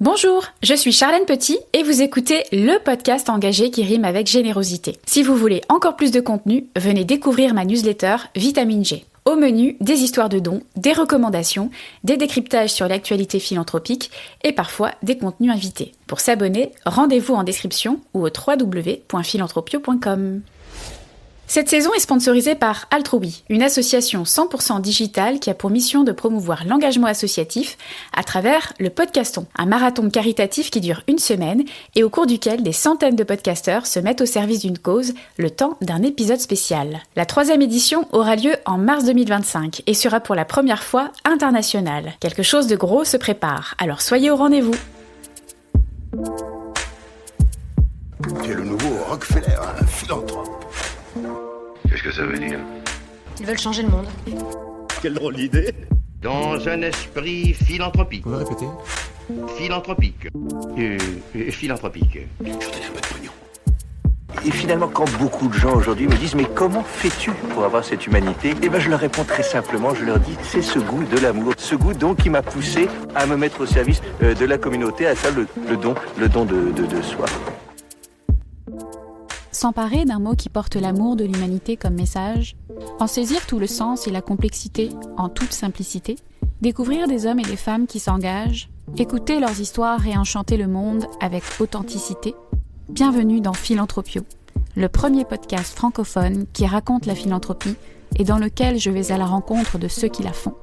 Bonjour, je suis Charlène Petit et vous écoutez le podcast engagé qui rime avec générosité. Si vous voulez encore plus de contenu, venez découvrir ma newsletter Vitamine G. Au menu, des histoires de dons, des recommandations, des décryptages sur l'actualité philanthropique et parfois des contenus invités. Pour s'abonner, rendez-vous en description ou au www.philanthropio.com. Cette saison est sponsorisée par Altrui, une association 100% digitale qui a pour mission de promouvoir l'engagement associatif à travers le Podcaston, un marathon caritatif qui dure une semaine et au cours duquel des centaines de podcasteurs se mettent au service d'une cause le temps d'un épisode spécial. La 3e édition aura lieu en mars 2025 et sera pour la première fois internationale. Quelque chose de gros se prépare, alors soyez au rendez-vous. Tu es le nouveau Rockefeller, un philanthrope. Qu'est-ce que ça veut dire? Ils veulent changer le monde. Quelle drôle d'idée. Dans un esprit philanthropique. Vous me répétez? Philanthropique. Philanthropique. Je vous donne un peu de pognon. Et finalement, quand beaucoup de gens aujourd'hui me disent « Mais comment fais-tu pour avoir cette humanité ?» Eh bien, je leur réponds très simplement, je leur dis « C'est ce goût de l'amour. Ce goût donc qui m'a poussé à me mettre au service de la communauté, à faire le don de soi. » S'emparer d'un mot qui porte l'amour de l'humanité comme message, en saisir tout le sens et la complexité en toute simplicité, découvrir des hommes et des femmes qui s'engagent, écouter leurs histoires et enchanter le monde avec authenticité. Bienvenue dans Philanthropio, le premier podcast francophone qui raconte la philanthropie et dans lequel je vais à la rencontre de ceux qui la font.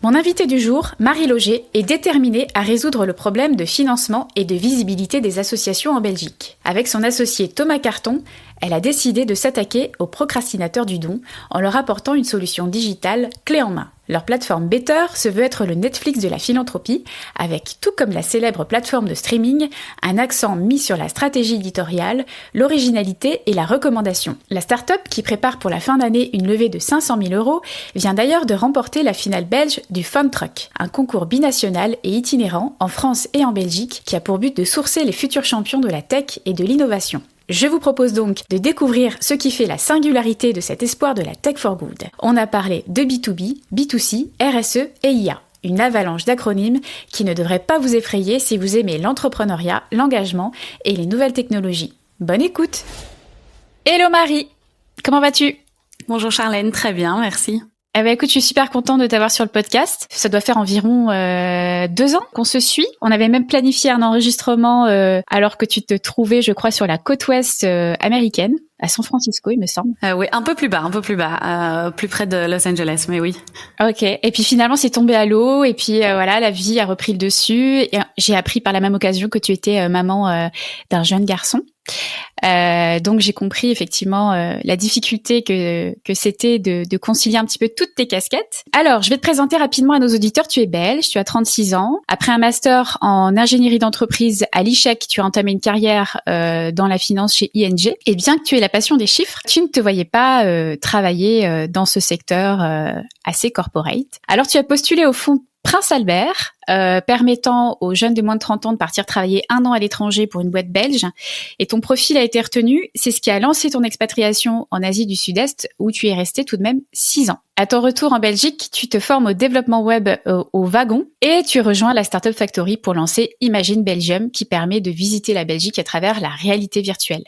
Mon invitée du jour, Marie Loger, est déterminée à résoudre le problème de financement et de visibilité des associations en Belgique. Avec son associé Thomas Carton, elle a décidé de s'attaquer aux procrastinateurs du don en leur apportant une solution digitale clé en main. Leur plateforme Better se veut être le Netflix de la philanthropie, avec, tout comme la célèbre plateforme de streaming, un accent mis sur la stratégie éditoriale, l'originalité et la recommandation. La start-up, qui prépare pour la fin d'année une levée de 500 000 €, vient d'ailleurs de remporter la finale belge du Fun Truck, un concours binational et itinérant en France et en Belgique qui a pour but de sourcer les futurs champions de la tech et de l'innovation. Je vous propose donc de découvrir ce qui fait la singularité de cet espoir de la Tech for Good. On a parlé de B2B, B2C, RSE et IA. Une avalanche d'acronymes qui ne devrait pas vous effrayer si vous aimez l'entrepreneuriat, l'engagement et les nouvelles technologies. Bonne écoute! Hello Marie! Comment vas-tu? Bonjour Charlène, très bien, merci. Eh ben écoute, je suis super contente de t'avoir sur le podcast. Ça doit faire environ 2 ans qu'on se suit. On avait même planifié un enregistrement alors que tu te trouvais, je crois, sur la côte ouest américaine, à San Francisco, il me semble. Oui, un peu plus bas, plus près de Los Angeles, mais oui. Ok. Et puis finalement, c'est tombé à l'eau. Et puis voilà, la vie a repris le dessus. Et j'ai appris par la même occasion que tu étais maman d'un jeune garçon. Donc j'ai compris effectivement la difficulté que c'était de concilier un petit peu toutes tes casquettes. Alors, je vais te présenter rapidement à nos auditeurs. Tu es belge, tu as 36 ans. Après un master en ingénierie d'entreprise à l'ICHEC, tu as entamé une carrière dans la finance chez ING. Et bien que tu aies la passion des chiffres, tu ne te voyais pas travailler dans ce secteur assez corporate. Alors tu as postulé au fonds Prince Albert, permettant aux jeunes de moins de 30 ans de partir travailler 1 an à l'étranger pour une boîte belge. Et ton profil a été retenu. C'est ce qui a lancé ton expatriation en Asie du Sud-Est, où tu es resté tout de même 6 ans. À ton retour en Belgique, tu te formes au développement web au Wagon et tu rejoins la Startup Factory pour lancer Imagine Belgium, qui permet de visiter la Belgique à travers la réalité virtuelle.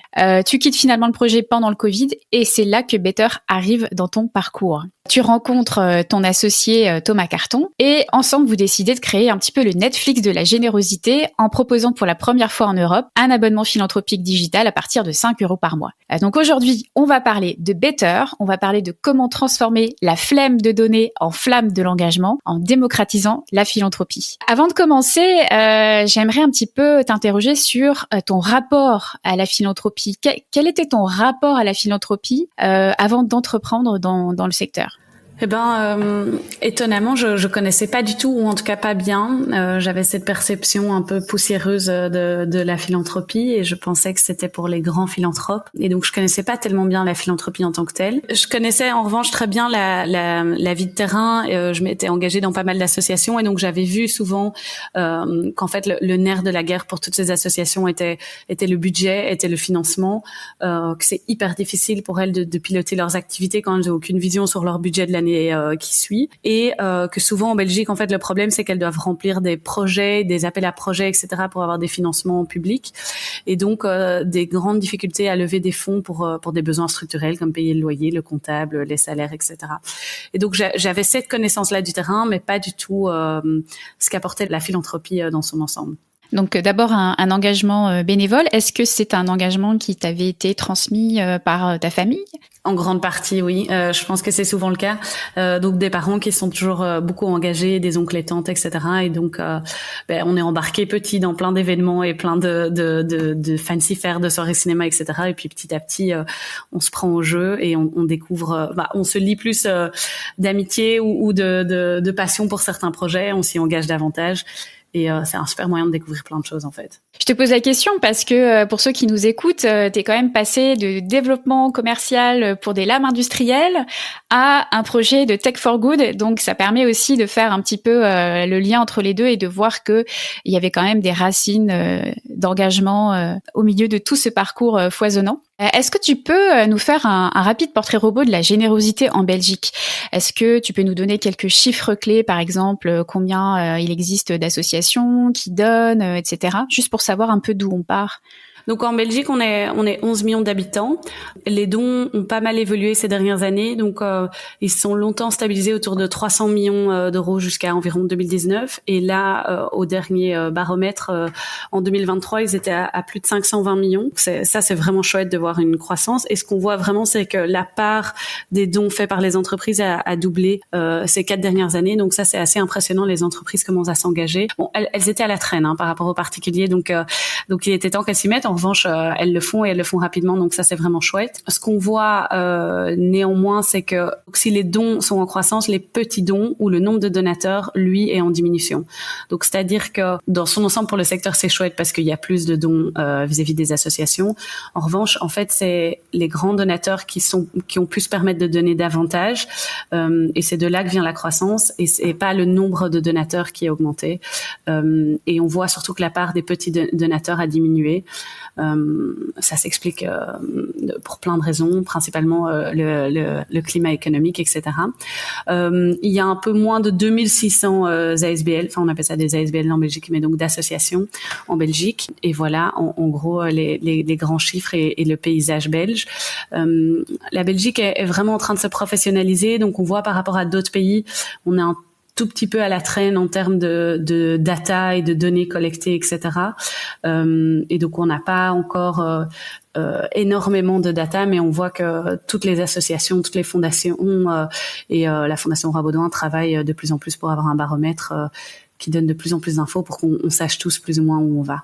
Tu quittes finalement le projet pendant le Covid et c'est là que Better arrive dans ton parcours. Tu rencontres ton associé Thomas Carton et ensemble vous décidez de créer un petit peu le Netflix de la générosité en proposant pour la première fois en Europe un abonnement philanthropique digital à partir de 5 € par mois. Donc aujourd'hui, on va parler de Better, on va parler de comment transformer la flemme de donner en flamme de l'engagement en démocratisant la philanthropie. Avant de commencer, j'aimerais un petit peu t'interroger sur ton rapport à la philanthropie. Quel était ton rapport à la philanthropie avant d'entreprendre dans le secteur ? Eh ben, étonnamment, je connaissais pas du tout, ou en tout cas pas bien. J'avais cette perception un peu poussiéreuse de la philanthropie, et je pensais que c'était pour les grands philanthropes. Et donc, je connaissais pas tellement bien la philanthropie en tant que telle. Je connaissais en revanche très bien la vie de terrain. Je m'étais engagée dans pas mal d'associations, et donc j'avais vu souvent qu'en fait le nerf de la guerre pour toutes ces associations était le budget, était le financement, que c'est hyper difficile pour elles de piloter leurs activités quand elles n'ont aucune vision sur leur budget de l'année l'année qui suit, et que souvent en Belgique, en fait, le problème, c'est qu'elles doivent remplir des projets, des appels à projets, etc., pour avoir des financements publics, et donc des grandes difficultés à lever des fonds pour des besoins structurels comme payer le loyer, le comptable, les salaires, etc. Et donc j'avais cette connaissance-là du terrain, mais pas du tout ce qu'apportait la philanthropie dans son ensemble. Donc d'abord un engagement bénévole. Est-ce que c'est un engagement qui t'avait été transmis par ta famille ? En grande partie, oui. Je pense que c'est souvent le cas. Donc des parents qui sont toujours beaucoup engagés, des oncles et tantes, etc. Et donc on est embarqué petit dans plein d'événements et plein de fancy fairs, de soirées cinéma, etc. Et puis petit à petit, on se prend au jeu et on découvre. On se lie plus d'amitié ou de passion pour certains projets. On s'y engage davantage. Et c'est un super moyen de découvrir plein de choses, en fait. Je te pose la question parce que pour ceux qui nous écoutent, t'es quand même passé de développement commercial pour des lames industrielles à un projet de Tech for Good. Donc, ça permet aussi de faire un petit peu le lien entre les deux et de voir que il y avait quand même des racines d'engagement au milieu de tout ce parcours foisonnant. Est-ce que tu peux nous faire un rapide portrait robot de la générosité en Belgique ? Est-ce que tu peux nous donner quelques chiffres clés, par exemple, combien il existe d'associations qui donnent, etc., juste pour savoir un peu d'où on part ? Donc en Belgique, on est 11 millions d'habitants. Les dons ont pas mal évolué ces dernières années. Donc ils se sont longtemps stabilisés autour de 300 millions d'euros jusqu'à environ 2019. Et là, au dernier baromètre, en 2023, ils étaient à plus de 520 millions. C'est vraiment chouette de voir une croissance. Et ce qu'on voit vraiment, c'est que la part des dons faits par les entreprises a doublé ces 4 dernières années. Donc ça, c'est assez impressionnant. Les entreprises commencent à s'engager. Bon, elles étaient à la traîne par rapport aux particuliers. Donc il était temps qu'elles s'y mettent. En revanche, elles le font et elles le font rapidement, donc ça c'est vraiment chouette. Ce qu'on voit néanmoins, c'est que si les dons sont en croissance, les petits dons ou le nombre de donateurs, lui, est en diminution. Donc c'est-à-dire que dans son ensemble pour le secteur, c'est chouette parce qu'il y a plus de dons vis-à-vis des associations. En revanche, en fait, c'est les grands donateurs qui ont pu se permettre de donner davantage, et c'est de là que vient la croissance et c'est pas le nombre de donateurs qui a augmenté. Et on voit surtout que la part des petits donateurs a diminué. Ça s'explique pour plein de raisons, principalement le climat économique, etc. Il y a un peu moins de 2600 ASBL, enfin on appelle ça des ASBL en Belgique, mais donc d'associations en Belgique. Et voilà, en gros, les grands chiffres et le paysage belge. La Belgique est vraiment en train de se professionnaliser, donc on voit par rapport à d'autres pays, on est un tout petit peu à la traîne en termes de data et de données collectées, etc. Et donc on n'a pas encore énormément de data, mais on voit que toutes les associations, toutes les fondations et la Fondation Roi-Baudouin travaillent de plus en plus pour avoir un baromètre qui donne de plus en plus d'infos pour qu'on sache tous plus ou moins où on va.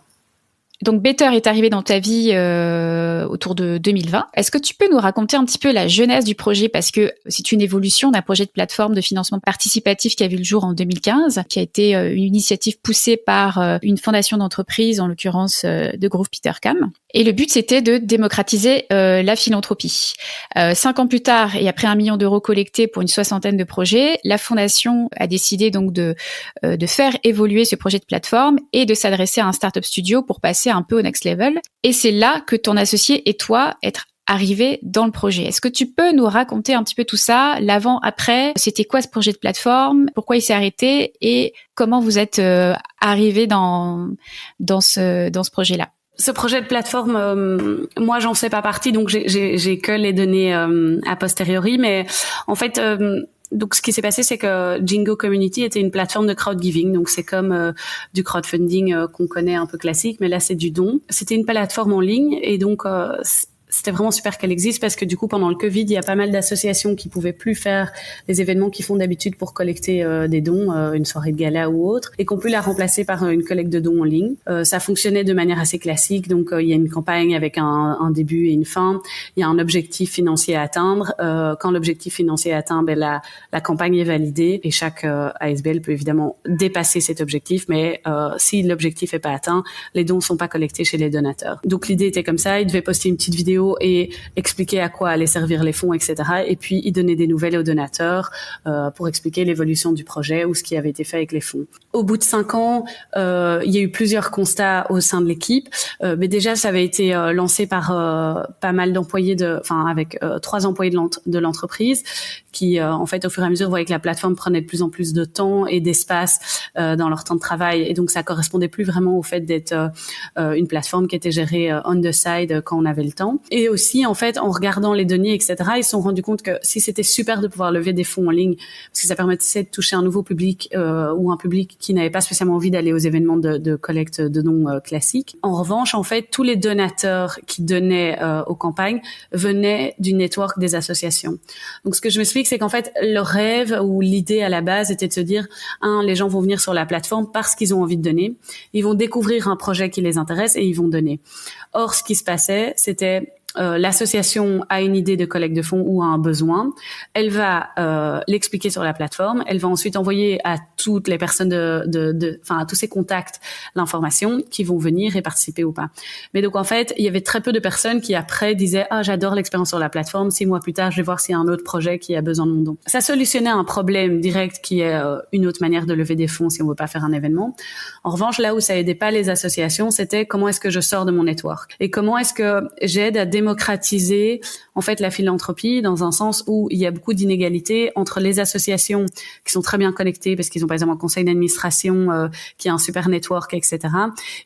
Donc Better est arrivé dans ta vie autour de 2020. Est-ce que tu peux nous raconter un petit peu la genèse du projet ? Parce que c'est une évolution d'un projet de plateforme de financement participatif qui a vu le jour en 2015, qui a été une initiative poussée par une fondation d'entreprise, en l'occurrence de Grove Petercam. Et le but, c'était de démocratiser la philanthropie. 5 ans plus tard, et après 1 million d'euros collectés pour une 60aine de projets, la fondation a décidé donc de faire évoluer ce projet de plateforme et de s'adresser à un startup studio pour passer un peu au next level. Et c'est là que ton associé et toi êtes arrivés dans le projet. Est-ce que tu peux nous raconter un petit peu tout ça, l'avant, après ? C'était quoi ce projet de plateforme ? Pourquoi il s'est arrêté ? Et comment vous êtes arrivés dans ce projet-là ? Ce projet de plateforme, moi j'en fais pas partie, donc j'ai que les données a posteriori, mais en fait donc ce qui s'est passé, c'est que Jingo Community était une plateforme de crowdgiving, donc c'est comme du crowdfunding qu'on connaît un peu classique, mais là c'est du don. C'était une plateforme en ligne et donc c'était vraiment super qu'elle existe parce que du coup pendant le Covid il y a pas mal d'associations qui pouvaient plus faire les événements qu'ils font d'habitude pour collecter des dons, une soirée de gala ou autre, et qu'on peut la remplacer par une collecte de dons en ligne. Ça fonctionnait de manière assez classique, donc il y a une campagne avec un début et une fin, il y a un objectif financier à atteindre. Quand l'objectif financier est atteint, la campagne est validée et chaque ASBL peut évidemment dépasser cet objectif, mais si l'objectif est pas atteint, les dons sont pas collectés chez les donateurs. Donc l'idée était comme ça, ils devaient poster une petite vidéo et expliquer à quoi allaient servir les fonds, etc. Et puis, il donnait des nouvelles aux donateurs pour expliquer l'évolution du projet ou ce qui avait été fait avec les fonds. Au bout de 5 ans, il y a eu plusieurs constats au sein de l'équipe. Mais déjà, ça avait été lancé par pas mal d'employés, avec 3 employés de l'entreprise qui en fait au fur et à mesure voyaient que la plateforme prenait de plus en plus de temps et d'espace dans leur temps de travail, et donc ça correspondait plus vraiment au fait d'être une plateforme qui était gérée on the side quand on avait le temps. Et aussi en fait en regardant les données, etc., ils se sont rendus compte que si c'était super de pouvoir lever des fonds en ligne parce que ça permettait de toucher un nouveau public ou un public qui n'avait pas spécialement envie d'aller aux événements de collecte de dons classiques. En revanche, en fait, tous les donateurs qui donnaient aux campagnes venaient du network des associations. Donc, ce que je m'explique, c'est qu'en fait, le rêve ou l'idée à la base était de se dire, les gens vont venir sur la plateforme parce qu'ils ont envie de donner. Ils vont découvrir un projet qui les intéresse et ils vont donner. Or, ce qui se passait, c'était l'association a une idée de collecte de fonds ou a un besoin, elle va l'expliquer sur la plateforme, elle va ensuite envoyer à toutes les personnes à tous ses contacts l'information qui vont venir et participer ou pas. Mais donc en fait, il y avait très peu de personnes qui après disaient j'adore l'expérience sur la plateforme, 6 mois plus tard je vais voir s'il y a un autre projet qui a besoin de mon don. Ça solutionnait un problème direct qui est une autre manière de lever des fonds si on veut pas faire un événement. En revanche, là où ça aidait pas les associations, c'était comment est-ce que je sors de mon network et comment est-ce que j'aide à démocratiser en fait la philanthropie dans un sens où il y a beaucoup d'inégalités entre les associations qui sont très bien connectées parce qu'ils ont par exemple un conseil d'administration qui a un super network, etc.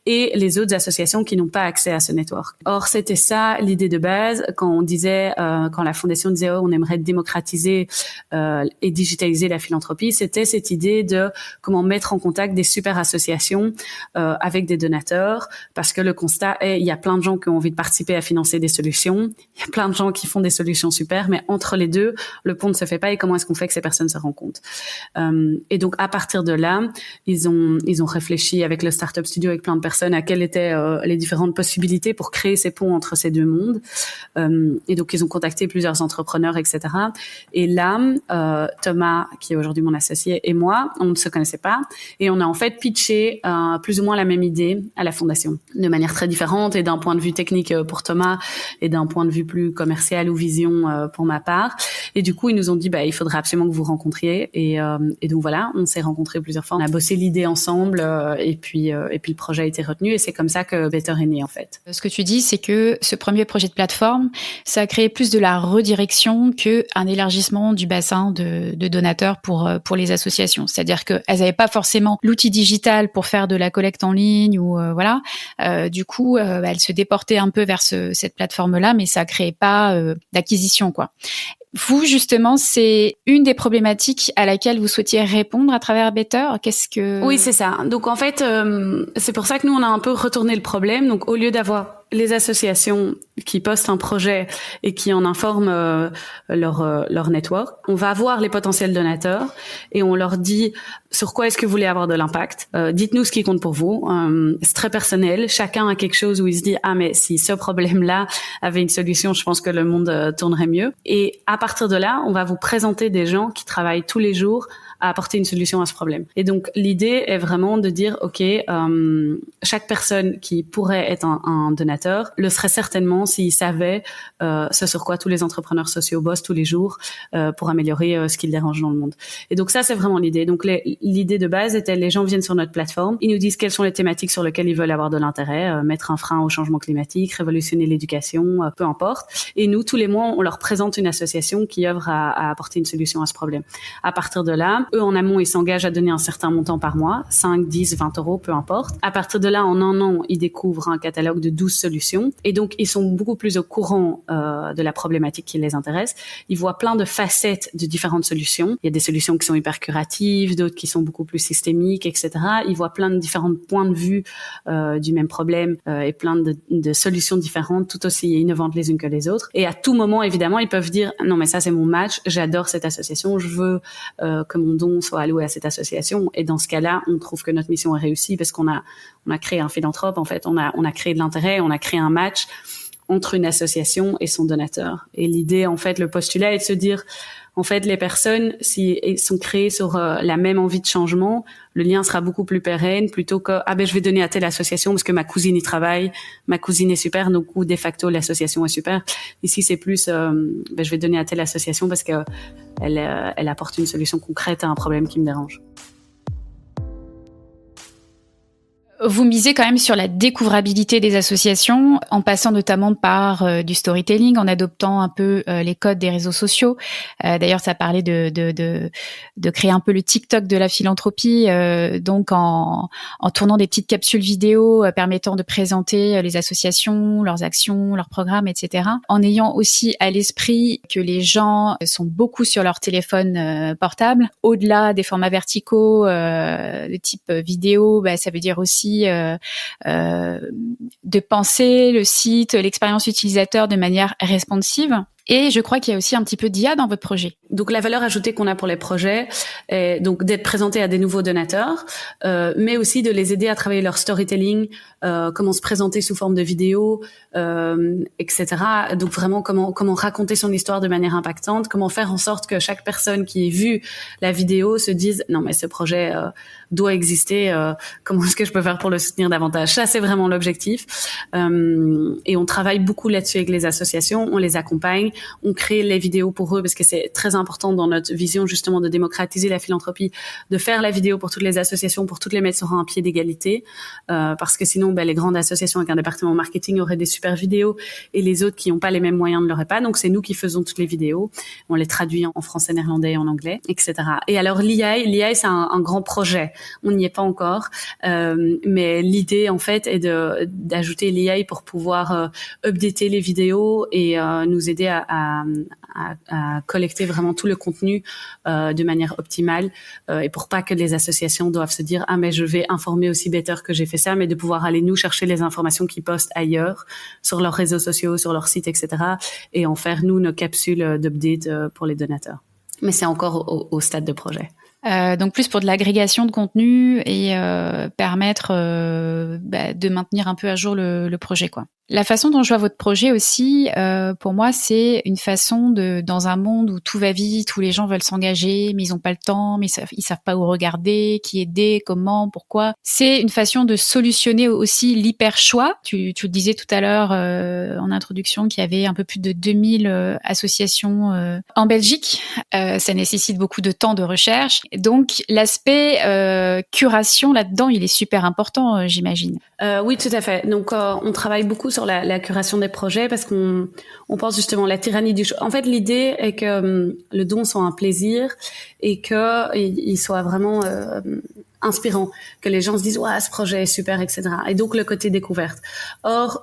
et les autres associations qui n'ont pas accès à ce network. Or, c'était ça l'idée de base quand on disait, quand la fondation disait on aimerait démocratiser et digitaliser la philanthropie, c'était cette idée de comment mettre en contact des super associations avec des donateurs, parce que le constat est il y a plein de gens qui ont envie de participer à financer des solutions, il y a plein de gens qui font des solutions super, mais entre les deux, le pont ne se fait pas et comment est-ce qu'on fait que ces personnes se rencontrent. Et donc à partir de là, ils ont réfléchi avec le Startup Studio avec plein de personnes à quelles étaient les différentes possibilités pour créer ces ponts entre ces deux mondes. Et donc ils ont contacté plusieurs entrepreneurs, etc. Et là, Thomas, qui est aujourd'hui mon associé, et moi, on ne se connaissait pas et on a en fait pitché plus ou moins la même idée à la fondation, de manière très différente et d'un point de vue technique pour Thomas et d'un point de vue plus commercial ou vision pour ma part. Et du coup, ils nous ont dit il faudrait absolument que vous rencontriez. Et donc voilà, on s'est rencontrés plusieurs fois. On a bossé l'idée ensemble et puis le projet a été retenu et c'est comme ça que Better est né en fait. Ce que tu dis, c'est que ce premier projet de plateforme, ça a créé plus de la redirection qu'un élargissement du bassin de donateurs pour les associations. C'est-à-dire qu'elles n'avaient pas forcément l'outil digital pour faire de la collecte en ligne ou voilà. Du coup, elles se déportaient un peu vers cette plateforme-là, mais ça créait pas d'acquisition, quoi. Vous, justement, c'est une des problématiques à laquelle vous souhaitiez répondre à travers Better. Qu'est-ce que... Oui, c'est ça. Donc, en fait, c'est pour ça que nous, on a un peu retourné le problème. Donc, au lieu d'avoir les associations qui postent un projet et qui en informent leur network, on va voir les potentiels donateurs et on leur dit sur quoi est-ce que vous voulez avoir de l'impact. Dites-nous ce qui compte pour vous. C'est très personnel. Chacun a quelque chose où il se dit mais si ce problème-là avait une solution, je pense que le monde tournerait mieux. Et à partir de là, on va vous présenter des gens qui travaillent tous les jours à apporter une solution à ce problème. Et donc, l'idée est vraiment de dire, chaque personne qui pourrait être un donateur le serait certainement s'il savait ce sur quoi tous les entrepreneurs sociaux bossent tous les jours pour améliorer ce qui les dérange dans le monde. Et donc, ça, c'est vraiment l'idée. Donc, l'idée de base était, les gens viennent sur notre plateforme, ils nous disent quelles sont les thématiques sur lesquelles ils veulent avoir de l'intérêt, mettre un frein au changement climatique, révolutionner l'éducation, peu importe. Et nous, tous les mois, on leur présente une association qui œuvre à apporter une solution à ce problème. À partir de là, eux, en amont, ils s'engagent à donner un certain montant par mois, 5, 10, 20 euros, peu importe. À partir de là, en un an, ils découvrent un catalogue de 12 solutions. Et donc, ils sont beaucoup plus au courant de la problématique qui les intéresse. Ils voient plein de facettes de différentes solutions. Il y a des solutions qui sont hyper curatives, d'autres qui sont beaucoup plus systémiques, etc. Ils voient plein de différents points de vue du même problème et plein de solutions différentes, tout aussi innovantes les unes que les autres. Et à tout moment, évidemment, ils peuvent dire « Non, mais ça, c'est mon match. J'adore cette association. Je veux que mon don soit alloué à cette association. » Et dans ce cas-là, on trouve que notre mission est réussie parce qu'on a créé un philanthrope. En fait, on a créé de l'intérêt, on a créé un match entre une association et son donateur. Et l'idée, en fait, le postulat est de se dire, en fait, les personnes, si elles sont créées sur la même envie de changement, le lien sera beaucoup plus pérenne plutôt que je vais donner à telle association parce que ma cousine y travaille, ma cousine est super, donc ou de facto l'association est super. Ici, c'est plus je vais donner à telle association parce que elle apporte une solution concrète à un problème qui me dérange. Vous misez quand même sur la découvrabilité des associations, en passant notamment par du storytelling, en adoptant un peu les codes des réseaux sociaux. D'ailleurs, ça parlait de créer un peu le TikTok de la philanthropie, donc en tournant des petites capsules vidéo permettant de présenter les associations, leurs actions, leurs programmes, etc. En ayant aussi à l'esprit que les gens sont beaucoup sur leur téléphone portable. Au-delà des formats verticaux de type vidéo, ça veut dire aussi de penser le site, l'expérience utilisateur de manière responsive. Et je crois qu'il y a aussi un petit peu d'IA dans votre projet. Donc la valeur ajoutée qu'on a pour les projets est donc d'être présenté à des nouveaux donateurs, mais aussi de les aider à travailler leur storytelling, comment se présenter sous forme de vidéo, etc. Donc vraiment comment raconter son histoire de manière impactante, comment faire en sorte que chaque personne qui ait vu la vidéo se dise non mais ce projet doit exister, comment est-ce que je peux faire pour le soutenir davantage. Ça c'est vraiment l'objectif, et on travaille beaucoup là-dessus avec les associations, on les accompagne. On crée les vidéos pour eux parce que c'est très important dans notre vision justement de démocratiser la philanthropie, de faire la vidéo pour toutes les associations, pour toutes les mettre sur un pied d'égalité, parce que sinon les grandes associations avec un département marketing auraient des super vidéos et les autres qui n'ont pas les mêmes moyens ne l'auraient pas. Donc c'est nous qui faisons toutes les vidéos, on les traduit en français, néerlandais et en anglais, etc. Et alors l'IA c'est un grand projet, on n'y est pas encore, mais l'idée en fait est d'ajouter l'IA pour pouvoir updater les vidéos et nous aider à collecter vraiment tout le contenu de manière optimale, et pour pas que les associations doivent se dire mais je vais informer aussi Better que j'ai fait ça, mais de pouvoir aller nous chercher les informations qu'ils postent ailleurs sur leurs réseaux sociaux, sur leur site, etc. et en faire nous nos capsules d'update pour les donateurs. Mais c'est encore au stade de projet. Donc plus pour de l'agrégation de contenu et permettre de maintenir un peu à jour le projet, quoi. La façon dont je vois votre projet aussi, pour moi, c'est une façon dans un monde où tout va vite, où les gens veulent s'engager, mais ils ont pas le temps, mais ils savent pas où regarder, qui aider, comment, pourquoi. C'est une façon de solutionner aussi l'hyper-choix. Tu le disais tout à l'heure en introduction qu'il y avait un peu plus de 2000 associations en Belgique. Ça nécessite beaucoup de temps de recherche. Donc l'aspect curation là-dedans, il est super important, j'imagine. Oui, tout à fait. Donc on travaille beaucoup sur la curation des projets parce qu'on pense justement la tyrannie du choix. En fait, l'idée est que le don soit un plaisir et que il soit vraiment inspirant, que les gens se disent ce projet est super, etc. Et donc le côté découverte. Or,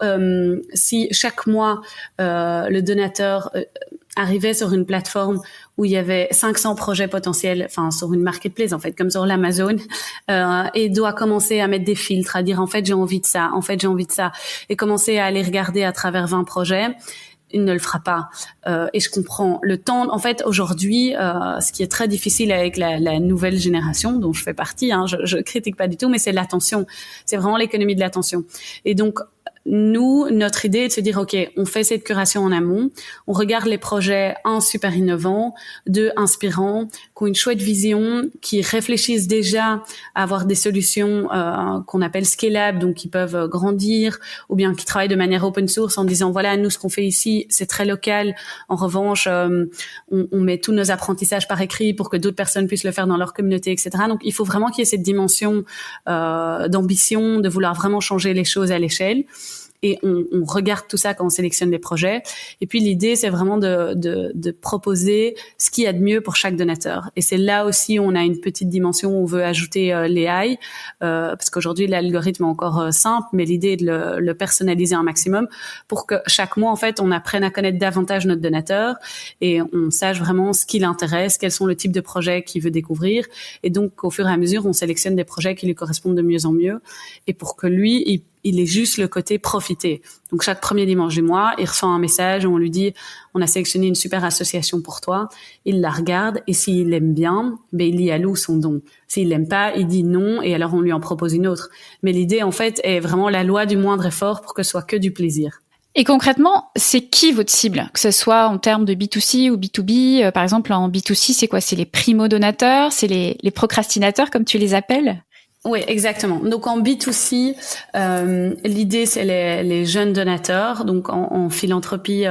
si chaque mois le donateur arrivait sur une plateforme où il y avait 500 projets potentiels, enfin sur une marketplace en fait, comme sur l'Amazon, et doit commencer à mettre des filtres, à dire en fait j'ai envie de ça, et commencer à aller regarder à travers 20 projets, il ne le fera pas. Et je comprends le temps. En fait, aujourd'hui, ce qui est très difficile avec la nouvelle génération, dont je fais partie, je critique pas du tout, mais c'est l'attention. C'est vraiment l'économie de l'attention. Et donc, nous, notre idée est de se dire, OK, on fait cette curation en amont, on regarde les projets, super innovants, inspirants, qui ont une chouette vision, qui réfléchissent déjà à avoir des solutions qu'on appelle scalable, donc qui peuvent grandir, ou bien qui travaillent de manière open source en disant, voilà, nous, ce qu'on fait ici, c'est très local. En revanche, on met tous nos apprentissages par écrit pour que d'autres personnes puissent le faire dans leur communauté, etc. Donc, il faut vraiment qu'il y ait cette dimension d'ambition, de vouloir vraiment changer les choses à l'échelle. Et on regarde tout ça quand on sélectionne les projets. Et puis l'idée, c'est vraiment de proposer ce qu'il y a de mieux pour chaque donateur. Et c'est là aussi où on a une petite dimension où on veut ajouter l'AI, parce qu'aujourd'hui l'algorithme est encore simple, mais l'idée est de le personnaliser un maximum pour que chaque mois en fait on apprenne à connaître davantage notre donateur et on sache vraiment ce qui l'intéresse, quels sont le type de projets qu'il veut découvrir. Et donc au fur et à mesure, on sélectionne des projets qui lui correspondent de mieux en mieux. Et pour que lui, il est juste le côté profiter. Donc, chaque premier dimanche du mois, il reçoit un message où on lui dit « On a sélectionné une super association pour toi ». Il la regarde et s'il aime bien, il y alloue son don. S'il l'aime pas, il dit non et alors on lui en propose une autre. Mais l'idée, en fait, est vraiment la loi du moindre effort pour que ce soit que du plaisir. Et concrètement, c'est qui votre cible? Que ce soit en termes de B2C ou B2B, par exemple en B2C, c'est quoi? C'est les primo-donateurs, c'est les procrastinateurs comme tu les appelles? Oui, exactement. Donc en B2C, l'idée c'est les jeunes donateurs. Donc en philanthropie,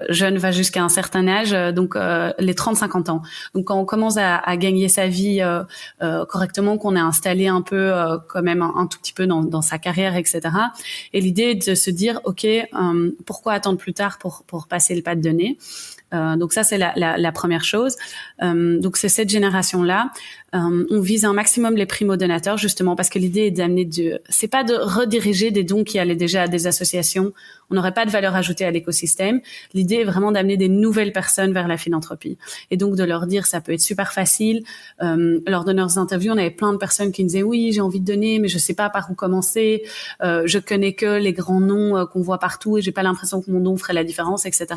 jeune va jusqu'à un certain âge, donc les 30-50 ans. Donc quand on commence à gagner sa vie correctement, qu'on est installé un peu quand même un tout petit peu dans sa carrière, etc. Et l'idée est de se dire, ok, pourquoi attendre plus tard pour passer le pas de donner. Donc ça c'est la première chose. Donc c'est cette génération-là. On vise un maximum les primo-donateurs justement parce que l'idée est d'amener c'est pas de rediriger des dons qui allaient déjà à des associations. On n'aurait pas de valeur ajoutée à l'écosystème. L'idée est vraiment d'amener des nouvelles personnes vers la philanthropie. Et donc de leur dire, ça peut être super facile. Lors de nos interviews, on avait plein de personnes qui nous disaient, oui, j'ai envie de donner, mais je sais pas par où commencer. Je connais que les grands noms qu'on voit partout et j'ai pas l'impression que mon don ferait la différence, etc.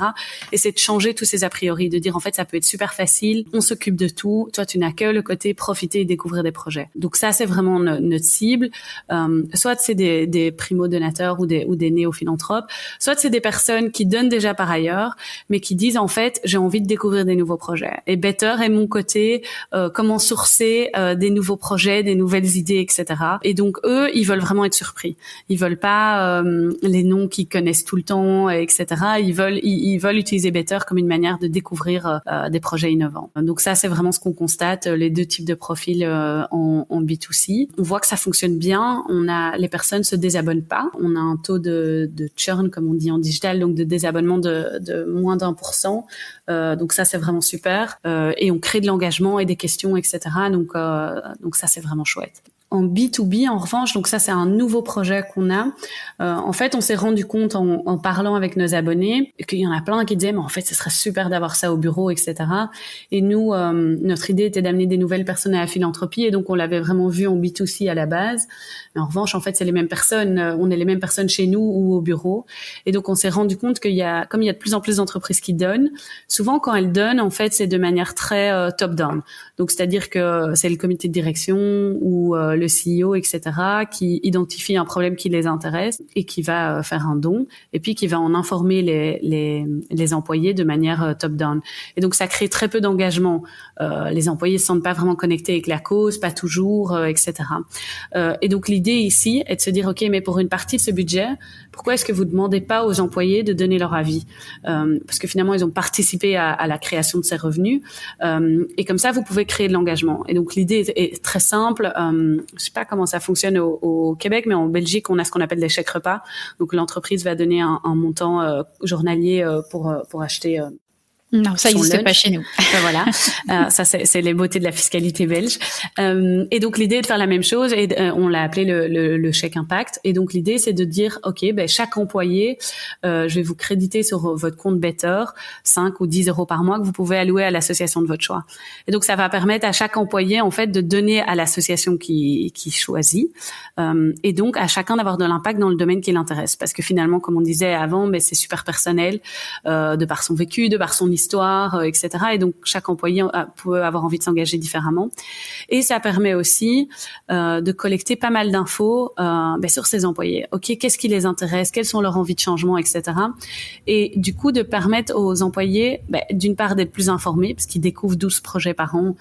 Et c'est de changer tous ces a priori, de dire en fait, ça peut être super facile. On s'occupe de tout. Toi, tu n'as que le côté profiter et découvrir des projets. Donc ça, c'est vraiment notre cible. Soit c'est des primo-donateurs ou des néo-philanthropes, soit c'est des personnes qui donnent déjà par ailleurs, mais qui disent en fait, j'ai envie de découvrir des nouveaux projets. Et Better est mon côté, comment sourcer des nouveaux projets, des nouvelles idées, etc. Et donc eux, ils veulent vraiment être surpris. Ils veulent pas les noms qu'ils connaissent tout le temps, etc. Ils veulent utiliser Better comme une manière de découvrir des projets innovants. Donc ça, c'est vraiment ce qu'on constate, les deux types de profils en B2C. On voit que ça fonctionne bien. Les personnes se désabonnent pas. On a un taux de churn, comme on dit en digital, donc de désabonnement de moins d'1%. Donc ça, c'est vraiment super. Et on crée de l'engagement et des questions, etc. Donc ça, c'est vraiment chouette. En B2B, en revanche, donc ça c'est un nouveau projet qu'on a. En fait, on s'est rendu compte en parlant avec nos abonnés qu'il y en a plein qui disaient mais en fait ce serait super d'avoir ça au bureau, etc. Et nous, notre idée était d'amener des nouvelles personnes à la philanthropie et donc on l'avait vraiment vu en B2C à la base. Mais en revanche, en fait, c'est les mêmes personnes. On est les mêmes personnes chez nous ou au bureau. Et donc on s'est rendu compte comme il y a de plus en plus d'entreprises qui donnent, souvent quand elles donnent, en fait, c'est de manière très top-down. Donc c'est-à-dire que c'est le comité de direction ou le CEO, etc., qui identifie un problème qui les intéresse et qui va faire un don et puis qui va en informer les employés de manière top-down. Et donc, ça crée très peu d'engagement. Les employés se sentent pas vraiment connectés avec la cause, pas toujours, etc. Et donc, l'idée ici est de se dire, OK, mais pour une partie de ce budget, pourquoi est-ce que vous demandez pas aux employés de donner leur avis? Parce que finalement, ils ont participé à la création de ces revenus. Et comme ça, vous pouvez créer de l'engagement. Et donc, l'idée est très simple. Je sais pas comment ça fonctionne au Québec, mais en Belgique, on a ce qu'on appelle des chèques repas. Donc, l'entreprise va donner un montant journalier pour acheter non, ça n'existe pas chez nous. Voilà, ça c'est les beautés de la fiscalité belge. Et donc l'idée est de faire la même chose et on l'a appelé le chèque impact. Et donc l'idée c'est de dire ok, ben chaque employé, je vais vous créditer sur votre compte Better 5 ou 10 euros par mois que vous pouvez allouer à l'association de votre choix. Et donc ça va permettre à chaque employé en fait de donner à l'association qui choisit et donc à chacun d'avoir de l'impact dans le domaine qui l'intéresse. Parce que finalement, comme on disait avant, mais c'est super personnel de par son vécu, de par son histoire, etc. Et donc, chaque employé peut avoir envie de s'engager différemment. Et ça permet aussi de collecter pas mal d'infos sur ces employés. OK, qu'est-ce qui les intéresse? Quelles sont leurs envies de changement, etc. Et du coup, de permettre aux employés, d'une part, d'être plus informés, parce qu'ils découvrent 12 projets par an.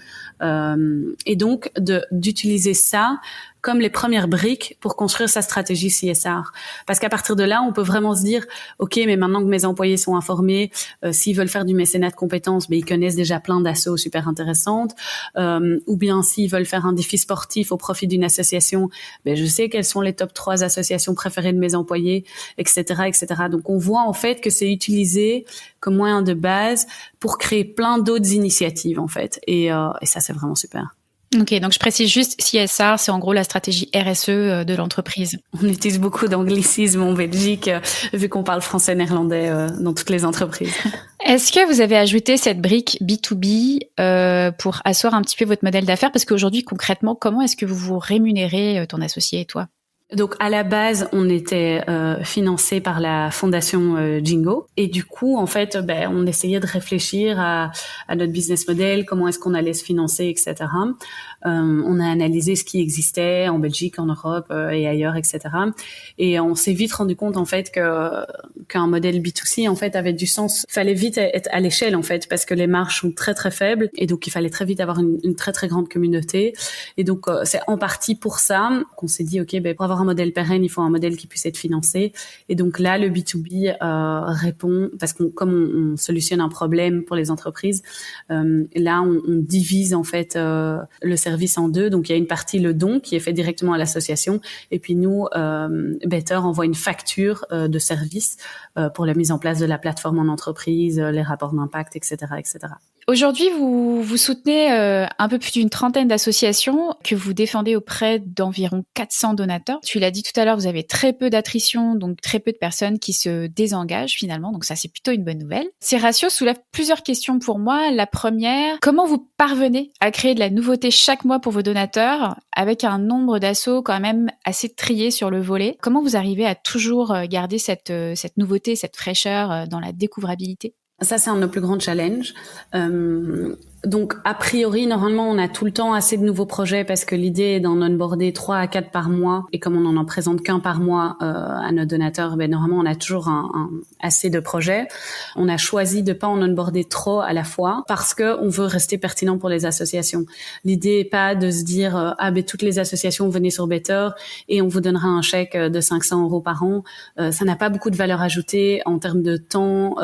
Et donc, d'utiliser ça comme les premières briques pour construire sa stratégie CSR. Parce qu'à partir de là, on peut vraiment se dire, OK, mais maintenant que mes employés sont informés, s'ils veulent faire du mécénat de compétences, ils connaissent déjà plein d'assos super intéressantes. Ou bien s'ils veulent faire un défi sportif au profit d'une association, je sais quelles sont les top 3 associations préférées de mes employés, etc., etc. Donc, on voit en fait que c'est utilisé comme moyen de base pour créer plein d'autres initiatives, en fait. Et ça, c'est vraiment super. Ok, donc je précise juste, CSR, c'est en gros la stratégie RSE de l'entreprise. On utilise beaucoup d'anglicisme en Belgique, vu qu'on parle français, néerlandais dans toutes les entreprises. Est-ce que vous avez ajouté cette brique B2B pour asseoir un petit peu votre modèle d'affaires? Parce qu'aujourd'hui, concrètement, comment est-ce que vous vous rémunérez, ton associé et toi? Donc à la base, on était financé par la fondation Jingo et du coup, en fait, on essayait de réfléchir à notre business model, comment est-ce qu'on allait se financer, etc. On a analysé ce qui existait en Belgique, en Europe et ailleurs, etc. Et on s'est vite rendu compte en fait qu'un modèle B2C en fait avait du sens. Il fallait vite être à l'échelle en fait parce que les marges sont très très faibles et donc il fallait très vite avoir une très très grande communauté. Et donc c'est en partie pour ça qu'on s'est dit ok, pour avoir un modèle pérenne, il faut un modèle qui puisse être financé. Et donc là, le B2B répond parce comme on solutionne un problème pour les entreprises, là on divise en fait le service en deux. Donc il y a une partie le don qui est fait directement à l'association et puis nous Better envoie une facture de service pour la mise en place de la plateforme en entreprise, les rapports d'impact, etc., etc. Aujourd'hui, vous soutenez un peu plus d'une trentaine d'associations que vous défendez auprès d'environ 400 donateurs. Tu l'as dit tout à l'heure, vous avez très peu d'attrition, donc très peu de personnes qui se désengagent finalement. Donc ça, c'est plutôt une bonne nouvelle. Ces ratios soulèvent plusieurs questions pour moi. La première, comment vous parvenez à créer de la nouveauté chaque mois pour vos donateurs avec un nombre d'assos quand même assez trié sur le volet? Comment vous arrivez à toujours garder cette nouveauté, cette fraîcheur dans la découvrabilité? Ça, c'est un de nos plus grands challenges. Donc, a priori, normalement, on a tout le temps assez de nouveaux projets parce que l'idée est d'en onboarder 3 à 4 par mois. Et comme on n'en présente qu'un par mois à nos donateurs, normalement, on a toujours assez de projets. On a choisi de pas en onboarder trop à la fois parce que on veut rester pertinent pour les associations. L'idée est pas de se dire toutes les associations venez sur Better et on vous donnera un chèque de 500 € par an. Ça n'a pas beaucoup de valeur ajoutée en termes de temps,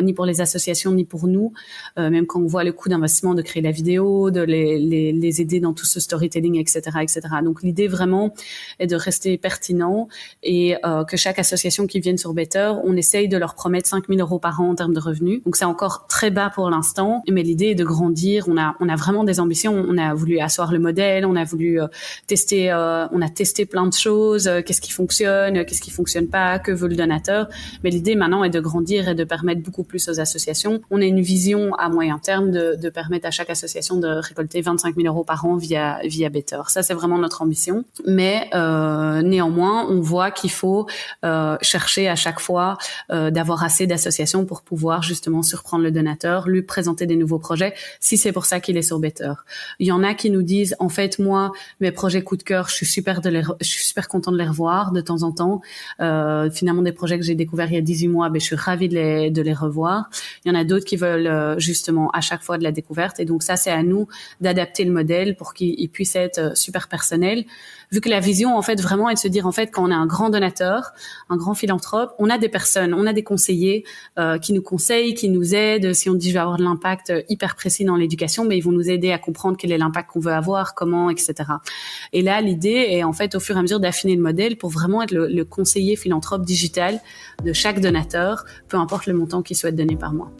ni pour les associations ni pour nous. Même quand on voit le coût d'investissement de créer la vidéo, de les aider dans tout ce storytelling, etc., etc. Donc l'idée vraiment est de rester pertinent et que chaque association qui vienne sur Better, on essaye de leur promettre 5 000 € par an en termes de revenus. Donc c'est encore très bas pour l'instant, mais l'idée est de grandir. On a vraiment des ambitions. On a voulu asseoir le modèle, on a voulu tester, on a testé plein de choses. Qu'est-ce qui fonctionne pas, que veut le donateur. Mais l'idée maintenant est de grandir et de permettre beaucoup plus aux associations. On a une vision à moyen terme de permettre à chaque association de récolter 25 000 € par an via Better. Ça, c'est vraiment notre ambition. Mais néanmoins, on voit qu'il faut chercher à chaque fois d'avoir assez d'associations pour pouvoir justement surprendre le donateur, lui présenter des nouveaux projets, si c'est pour ça qu'il est sur Better. Il y en a qui nous disent, en fait, moi, mes projets coup de cœur, je suis super content de les revoir de temps en temps. Finalement, des projets que j'ai découverts il y a 18 mois, je suis ravie de les revoir. Il y en a d'autres qui veulent justement à chaque fois de la découverte. Et donc ça, c'est à nous d'adapter le modèle pour qu'il puisse être super personnel. Vu que la vision, en fait, vraiment est de se dire, en fait, quand on a un grand donateur, un grand philanthrope, on a des personnes, on a des conseillers qui nous conseillent, qui nous aident. Si on dit, je vais avoir de l'impact hyper précis dans l'éducation, mais ils vont nous aider à comprendre quel est l'impact qu'on veut avoir, comment, etc. Et là, l'idée est, en fait, au fur et à mesure d'affiner le modèle pour vraiment être le conseiller philanthrope digital de chaque donateur, peu importe le montant qu'il souhaite donner par mois.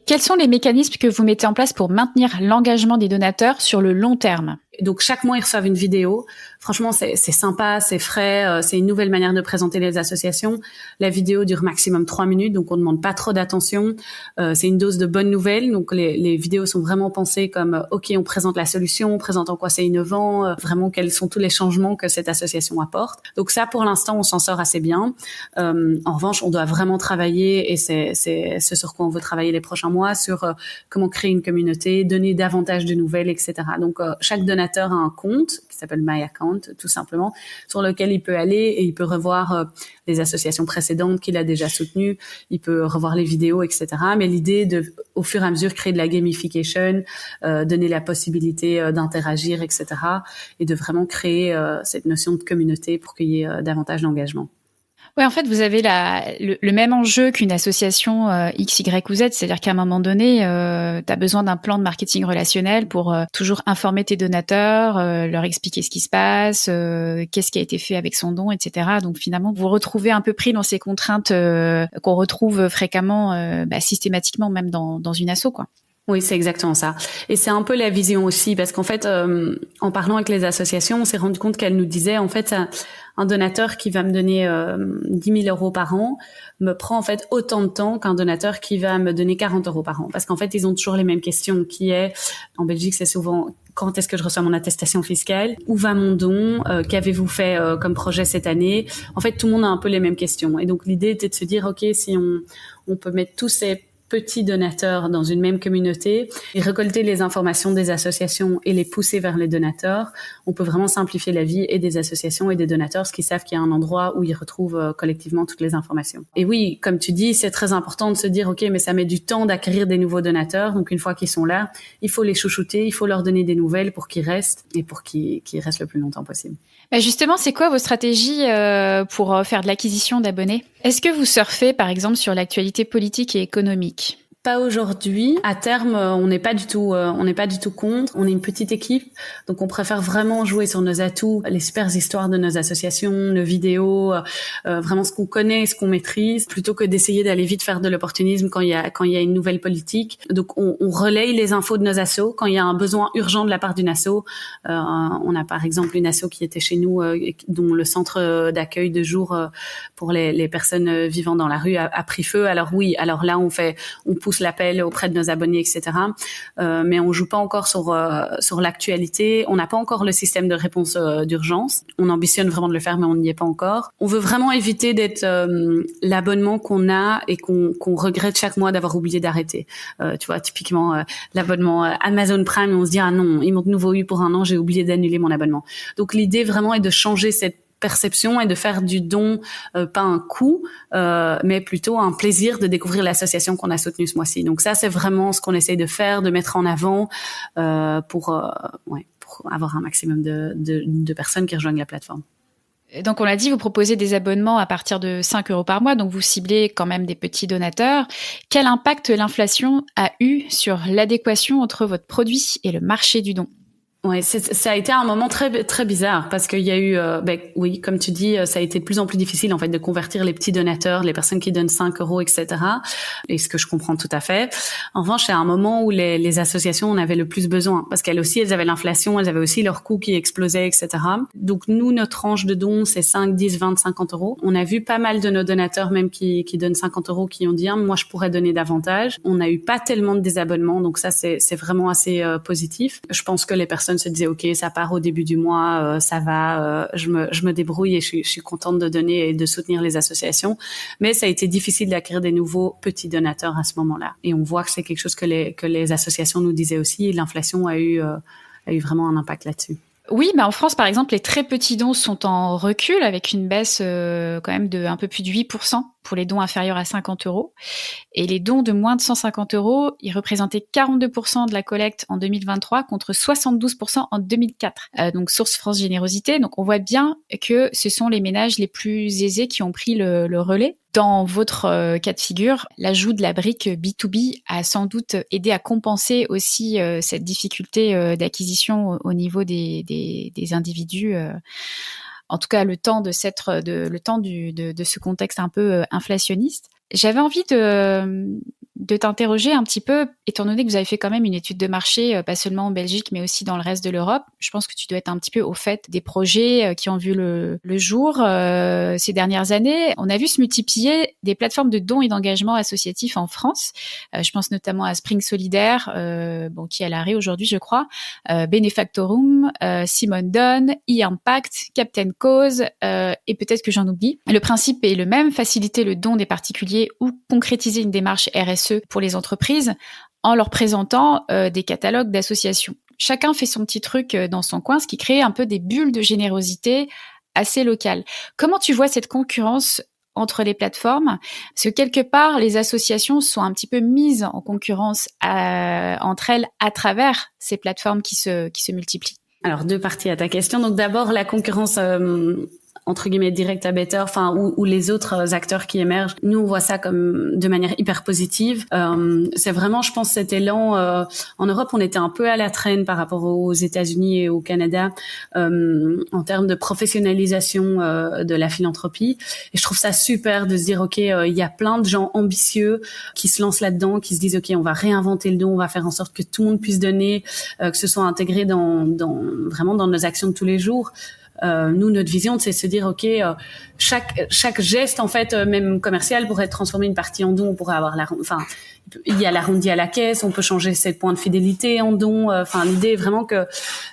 Quels sont les mécanismes que vous mettez en place pour maintenir l'engagement des donateurs sur le long terme ? Donc chaque mois, ils reçoivent une vidéo. Franchement, c'est sympa, c'est frais, c'est une nouvelle manière de présenter les associations. La vidéo dure maximum 3 minutes, donc on ne demande pas trop d'attention. C'est une dose de bonnes nouvelles. Donc les vidéos sont vraiment pensées comme OK, on présente la solution, on présente en quoi c'est innovant, vraiment quels sont tous les changements que cette association apporte. Donc ça, pour l'instant, on s'en sort assez bien. En revanche, on doit vraiment travailler, et c'est ce sur quoi on veut travailler les prochains mois, sur comment créer une communauté, donner davantage de nouvelles, etc. Donc chaque donateur a un compte qui s'appelle My Account, tout simplement, sur lequel il peut aller et il peut revoir les associations précédentes qu'il a déjà soutenues, il peut revoir les vidéos, etc. Mais l'idée est de, au fur et à mesure, créer de la gamification, donner la possibilité d'interagir, etc. et de vraiment créer cette notion de communauté pour qu'il y ait davantage d'engagement. Ouais, en fait, vous avez le même enjeu qu'une association X, Y ou Z, c'est-à-dire qu'à un moment donné, tu as besoin d'un plan de marketing relationnel pour toujours informer tes donateurs, leur expliquer ce qui se passe, qu'est-ce qui a été fait avec son don, etc. Donc finalement, vous vous retrouvez un peu pris dans ces contraintes qu'on retrouve fréquemment, systématiquement, même dans une asso, quoi. Oui, c'est exactement ça. Et c'est un peu la vision aussi, parce qu'en fait, en parlant avec les associations, on s'est rendu compte qu'elles nous disaient, en fait, un donateur qui va me donner 10 000 € par an me prend en fait autant de temps qu'un donateur qui va me donner 40 € par an. Parce qu'en fait, ils ont toujours les mêmes questions, qui est, en Belgique, c'est souvent quand est-ce que je reçois mon attestation fiscale, où va mon don, qu'avez-vous fait comme projet cette année. En fait, tout le monde a un peu les mêmes questions. Et donc, l'idée était de se dire, OK, si on peut mettre tous ces petits donateurs dans une même communauté et récolter les informations des associations et les pousser vers les donateurs, on peut vraiment simplifier la vie et des associations et des donateurs, parce qu'ils savent qu'il y a un endroit où ils retrouvent collectivement toutes les informations. Et oui, comme tu dis, c'est très important de se dire, OK, mais ça met du temps d'acquérir des nouveaux donateurs. Donc, une fois qu'ils sont là, il faut les chouchouter, il faut leur donner des nouvelles pour qu'ils restent et pour qu'ils restent le plus longtemps possible. Bah justement, c'est quoi vos stratégies pour faire de l'acquisition d'abonnés ? Est-ce que vous surfez, par exemple, sur l'actualité politique et économique ? Pas aujourd'hui. À terme, on n'est pas du tout contre. On est une petite équipe, donc on préfère vraiment jouer sur nos atouts, les super histoires de nos associations, nos vidéos, vraiment ce qu'on connaît, ce qu'on maîtrise, plutôt que d'essayer d'aller vite faire de l'opportunisme quand il y a une nouvelle politique. Donc on relaye les infos de nos assos quand il y a un besoin urgent de la part d'une asso. On a par exemple une asso qui était chez nous, dont le centre d'accueil de jour pour les personnes vivant dans la rue a pris feu. Alors oui, alors là on pousse l'appel auprès de nos abonnés, etc. Mais on joue pas encore sur l'actualité. On n'a pas encore le système de réponse d'urgence. On ambitionne vraiment de le faire, mais on n'y est pas encore. On veut vraiment éviter d'être l'abonnement qu'on a et qu'on regrette chaque mois d'avoir oublié d'arrêter. Tu vois, typiquement l'abonnement Amazon Prime, on se dit ah non, ils m'ont de nouveau eu pour un an, j'ai oublié d'annuler mon abonnement. Donc l'idée vraiment est de changer cette perception et de faire du don pas un coût, mais plutôt un plaisir de découvrir l'association qu'on a soutenue ce mois-ci. Donc ça, c'est vraiment ce qu'on essaye de faire, de mettre en avant pour avoir un maximum de personnes qui rejoignent la plateforme. Donc, on l'a dit, vous proposez des abonnements à partir de 5 € par mois, donc vous ciblez quand même des petits donateurs. Quel impact l'inflation a eu sur l'adéquation entre votre produit et le marché du don ? Ouais, ça a été un moment très très bizarre parce qu'il y a eu, oui, comme tu dis, ça a été de plus en plus difficile en fait de convertir les petits donateurs, les personnes qui donnent 5 €, etc. Et ce que je comprends tout à fait. En revanche, c'est un moment où les associations en avaient le plus besoin parce qu'elles aussi, elles avaient l'inflation, elles avaient aussi leurs coûts qui explosaient, etc. Donc nous, notre tranche de dons, c'est 5, 10, 20, 50 €. On a vu pas mal de nos donateurs même qui donnent 50 € qui ont dit moi je pourrais donner davantage. On n'a eu pas tellement de désabonnements, donc ça c'est vraiment assez positif. Je pense que les personnes se disaient ok, ça part au début du mois, ça va, je me débrouille et je suis contente de donner et de soutenir les associations. Mais ça a été difficile d'acquérir des nouveaux petits donateurs à ce moment-là. Et on voit que c'est quelque chose que les associations nous disaient aussi. L'inflation a eu vraiment un impact là-dessus. Oui, en France, par exemple, les très petits dons sont en recul avec une baisse quand même de un peu plus de 8% pour les dons inférieurs à 50 €. Et les dons de moins de 150 €, ils représentaient 42% de la collecte en 2023 contre 72% en 2004. Donc, source France Générosité. Donc, on voit bien que ce sont les ménages les plus aisés qui ont pris le relais. Dans votre cas de figure, l'ajout de la brique B2B a sans doute aidé à compenser aussi cette difficulté d'acquisition au niveau des individus. En tout cas, le temps de ce contexte un peu inflationniste. J'avais envie de t'interroger un petit peu, étant donné que vous avez fait quand même une étude de marché, pas seulement en Belgique, mais aussi dans le reste de l'Europe. Je pense que tu dois être un petit peu au fait des projets qui ont vu le jour ces dernières années. On a vu se multiplier des plateformes de dons et d'engagement associatifs en France. Je pense notamment à Spring Solidaire, qui est à l'arrêt aujourd'hui, je crois, Benefactorum, Simone Donne, e-Impact, Captain Cause, et peut-être que j'en oublie. Le principe est le même, faciliter le don des particuliers ou concrétiser une démarche RSE pour les entreprises en leur présentant des catalogues d'associations. Chacun fait son petit truc dans son coin, ce qui crée un peu des bulles de générosité assez locales. Comment tu vois cette concurrence entre les plateformes? Parce que quelque part, les associations sont un petit peu mises en concurrence entre elles à travers ces plateformes qui se multiplient. Alors, deux parties à ta question. Donc d'abord, la concurrence entre guillemets direct à better, ou les autres acteurs qui émergent. Nous, on voit ça comme de manière hyper positive. C'est vraiment, je pense, cet élan. En Europe, on était un peu à la traîne par rapport aux États-Unis et au Canada en termes de professionnalisation de la philanthropie. Et je trouve ça super de se dire, ok, il y a plein de gens ambitieux qui se lancent là-dedans, qui se disent, ok, on va réinventer le don, on va faire en sorte que tout le monde puisse donner, que ce soit intégré vraiment dans nos actions de tous les jours. Nous, notre vision, c'est de se dire, ok, chaque geste, en fait, même commercial, pourrait transformer une partie en don. On pourrait avoir il y a l'arrondi à la caisse, on peut changer ses points de fidélité en don. L'idée est vraiment que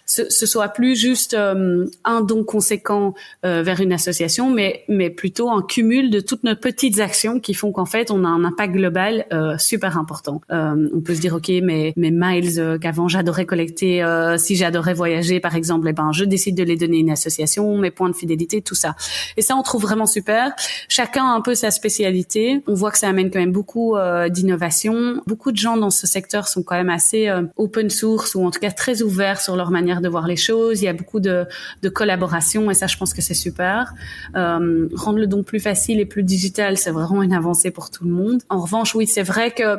ce soit plus juste un don conséquent vers une association, mais plutôt un cumul de toutes nos petites actions qui font qu'en fait, on a un impact global super important. On peut se dire, ok, mes miles qu'avant j'adorais collecter, si j'adorais voyager, par exemple, je décide de les donner à une association, mes points de fidélité, tout ça. Et ça, on trouve vraiment super. Chacun a un peu sa spécialité. On voit que ça amène quand même beaucoup d'innovation. Beaucoup de gens dans ce secteur sont quand même assez open source ou en tout cas très ouverts sur leur manière de voir les choses. Il y a beaucoup de collaboration et ça, je pense que c'est super. Rendre le don plus facile et plus digital, c'est vraiment une avancée pour tout le monde. En revanche, oui, c'est vrai que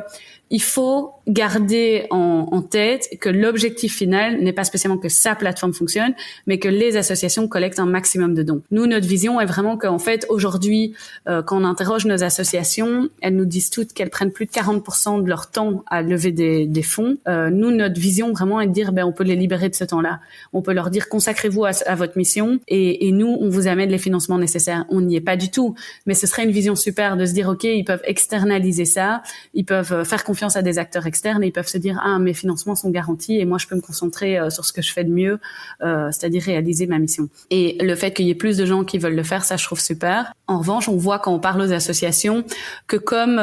il faut garder en tête que l'objectif final n'est pas spécialement que sa plateforme fonctionne, mais que les associations collectent un maximum de dons. Nous, notre vision est vraiment qu'en fait, aujourd'hui, quand on interroge nos associations, elles nous disent toutes qu'elles prennent plus de 40% de leur temps à lever des fonds. Nous, notre vision vraiment est de dire, on peut les libérer de ce temps-là. On peut leur dire, consacrez-vous à votre mission et nous, on vous amène les financements nécessaires. On n'y est pas du tout, mais ce serait une vision super de se dire, ok, ils peuvent externaliser ça, ils peuvent faire confiance à des acteurs externes et ils peuvent se dire mes financements sont garantis et moi je peux me concentrer sur ce que je fais de mieux, c'est-à-dire réaliser ma mission. Et le fait qu'il y ait plus de gens qui veulent le faire, ça je trouve super. En revanche, on voit quand on parle aux associations que comme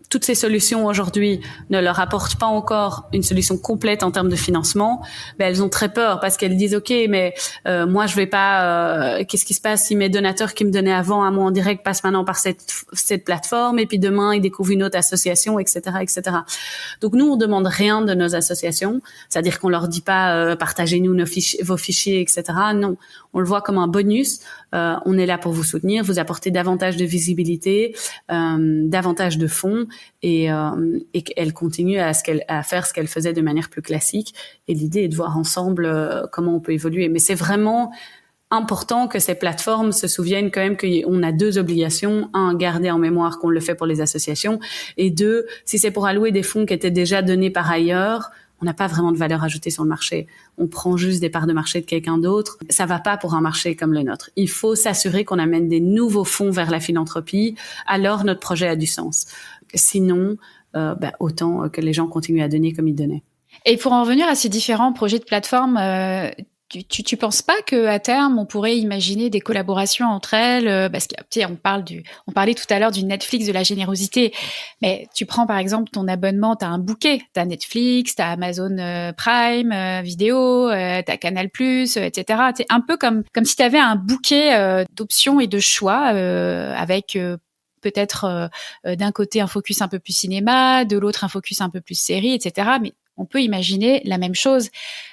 toutes ces solutions aujourd'hui ne leur apportent pas encore une solution complète en termes de financement, elles ont très peur parce qu'elles disent ok, mais moi je vais pas. Qu'est-ce qui se passe si mes donateurs qui me donnaient avant à moi en direct passent maintenant par cette plateforme et puis demain ils découvrent une autre association, etc., etc. Donc nous on demande rien de nos associations, c'est-à-dire qu'on leur dit pas partagez-nous vos fichiers, etc. Non, on le voit comme un bonus. On est là pour vous soutenir, vous apporter davantage de visibilité, davantage de fonds. Et qu'elle continue à faire ce qu'elle faisait de manière plus classique. Et l'idée est de voir ensemble comment on peut évoluer. Mais c'est vraiment important que ces plateformes se souviennent quand même qu'on a deux obligations. Un, garder en mémoire qu'on le fait pour les associations. Et deux, si c'est pour allouer des fonds qui étaient déjà donnés par ailleurs, on n'a pas vraiment de valeur ajoutée sur le marché. On prend juste des parts de marché de quelqu'un d'autre. Ça va pas pour un marché comme le nôtre. Il faut s'assurer qu'on amène des nouveaux fonds vers la philanthropie. Alors notre projet a du sens. Sinon, autant que les gens continuent à donner comme ils donnaient. Et pour en revenir à ces différents projets de plateforme, tu penses pas que à terme on pourrait imaginer des collaborations entre elles, parce que on parlait tout à l'heure du Netflix de la générosité, mais tu prends par exemple ton abonnement, t'as un bouquet, t'as Netflix, t'as Amazon Prime Vidéo, t'as Canal+, etc. C'est un peu comme si t'avais un bouquet d'options et de choix avec peut-être d'un côté un focus un peu plus cinéma, de l'autre un focus un peu plus série, etc. Mais on peut imaginer la même chose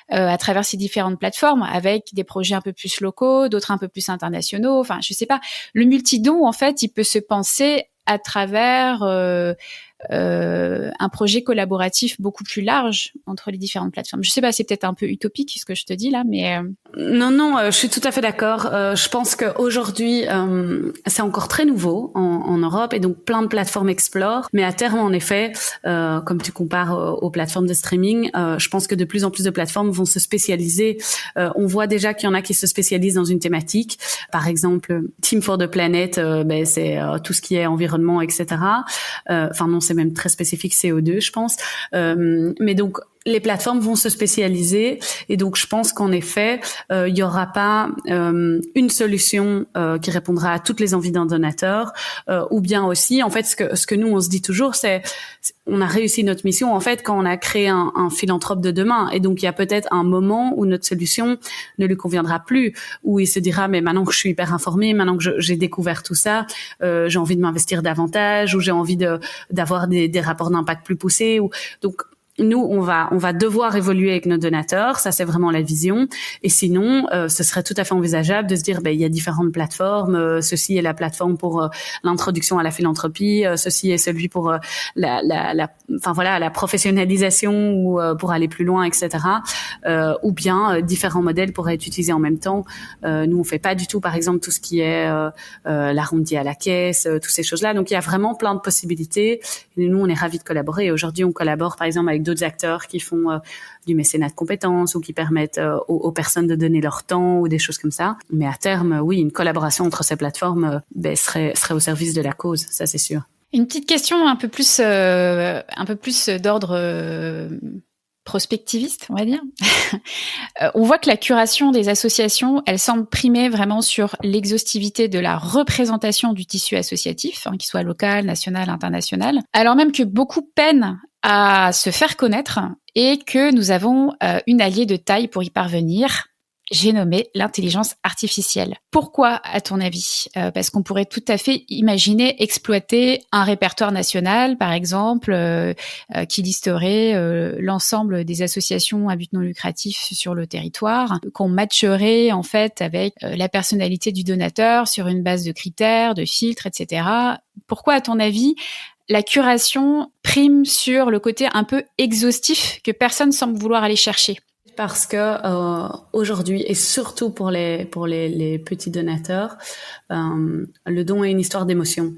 à travers ces différentes plateformes, avec des projets un peu plus locaux, d'autres un peu plus internationaux. Enfin, je sais pas. Le multidon, en fait, il peut se penser à travers un projet collaboratif beaucoup plus large entre les différentes plateformes. Je sais pas, c'est peut-être un peu utopique ce que je te dis là, mais non, je suis tout à fait d'accord. Je pense qu'aujourd'hui, c'est encore très nouveau en Europe et donc plein de plateformes explorent. Mais à terme, en effet, comme tu compares aux plateformes de streaming, je pense que de plus en plus de plateformes vont se spécialiser. On voit déjà qu'il y en a qui se spécialisent dans une thématique. Par exemple, Team for the Planet, c'est tout ce qui est environnement, etc. Enfin non, c'est même très spécifique CO2, je pense. Mais donc les plateformes vont se spécialiser et donc je pense qu'en effet il y aura pas une solution qui répondra à toutes les envies d'un donateur, ou bien aussi en fait ce que nous on se dit toujours, c'est on a réussi notre mission en fait quand on a créé un philanthrope de demain, et donc il y a peut-être un moment où notre solution ne lui conviendra plus, où il se dira mais maintenant que je suis hyper informé, maintenant que j'ai découvert tout ça, j'ai envie de m'investir davantage, ou j'ai envie d'avoir des rapports d'impact plus poussés, ou donc nous, on va devoir évoluer avec nos donateurs, ça c'est vraiment la vision. Et sinon, ce serait tout à fait envisageable de se dire, il y a différentes plateformes. Ceci est la plateforme pour l'introduction à la philanthropie, ceci est celui pour la professionnalisation ou pour aller plus loin, etc. Ou bien différents modèles pourraient être utilisés en même temps. Nous, on fait pas du tout, par exemple, tout ce qui est l'arrondi à la caisse, toutes ces choses-là. Donc, il y a vraiment plein de possibilités. Et nous, on est ravis de collaborer. Aujourd'hui, on collabore, par exemple, avec d'autres acteurs qui font du mécénat de compétences ou qui permettent aux personnes de donner leur temps ou des choses comme ça. Mais à terme, oui, une collaboration entre ces plateformes serait au service de la cause, ça c'est sûr. Une petite question un peu plus d'ordre prospectiviste, on va dire. On voit que la curation des associations, elle semble primer vraiment sur l'exhaustivité de la représentation du tissu associatif, qu'il soit local, national, international, alors même que beaucoup peinent à se faire connaître et que nous avons une alliée de taille pour y parvenir. J'ai nommé l'intelligence artificielle. Pourquoi, à ton avis ? Parce qu'on pourrait tout à fait imaginer exploiter un répertoire national, par exemple, qui listerait l'ensemble des associations à but non lucratif sur le territoire, qu'on matcherait en fait avec la personnalité du donateur sur une base de critères, de filtres, etc. Pourquoi, à ton avis, la curation prime sur le côté un peu exhaustif que personne semble vouloir aller chercher ? Parce que aujourd'hui, et surtout pour les petits donateurs, le don est une histoire d'émotion.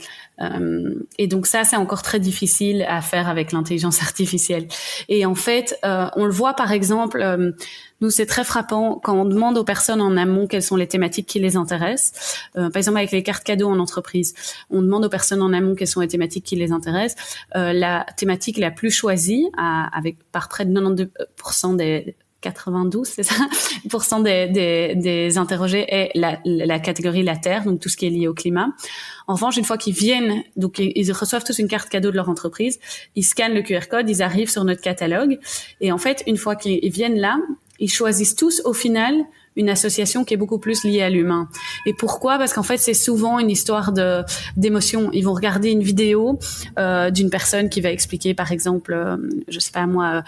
Et donc ça, c'est encore très difficile à faire avec l'intelligence artificielle. Et en fait, on le voit par exemple, nous c'est très frappant quand on demande aux personnes en amont quelles sont les thématiques qui les intéressent. Par exemple avec les cartes cadeaux en entreprise, on demande aux personnes en amont quelles sont les thématiques qui les intéressent. La thématique la plus choisie, avec par près de 92% des 92, c'est ça, % des interrogés est la catégorie la Terre, donc tout ce qui est lié au climat. En revanche, une fois qu'ils viennent, donc ils reçoivent tous une carte cadeau de leur entreprise, ils scannent le QR code, ils arrivent sur notre catalogue, et en fait, une fois qu'ils viennent là, ils choisissent tous au final une association qui est beaucoup plus liée à l'humain. Et pourquoi ? Parce qu'en fait, c'est souvent une histoire d'émotion. Ils vont regarder une vidéo d'une personne qui va expliquer, par exemple, je sais pas moi,